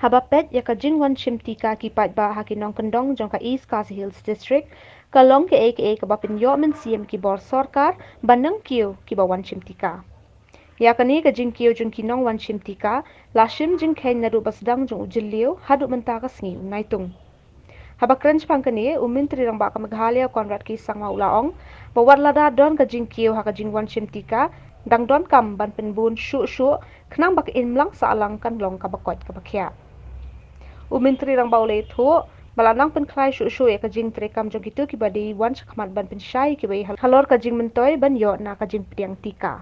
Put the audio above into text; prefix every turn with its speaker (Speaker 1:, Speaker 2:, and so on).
Speaker 1: Habapet ya ka jingwan chim tika ki pat ba ha ki nong kendong jong ka East Khasi Hills District kalong ke ka bapin yo men siem ki bor sarkar banang kiu ki bawan chim tika. Ya kani ka jing kiu jong ki nong wan chim tika lashim jing kain nadu basdang jong ujiliu hadu mentaka sngi naitung. Habakran pangkani umintri rang ba ka Meghalaya Conrad ki sangma ulaong bawat lada don ka jing kiu ha ka jing wan chim tika dang don kam ban penbun shu knang bak inmlang sa alang kan long ka bakot ka bakya. Umintri rang baulay thu balanang penklay shu ya ka jing trekam jong kitu ki badi wan chakmat ban pensyai ki bai halor ka jing mentoy ban yo na ka jing priang tika.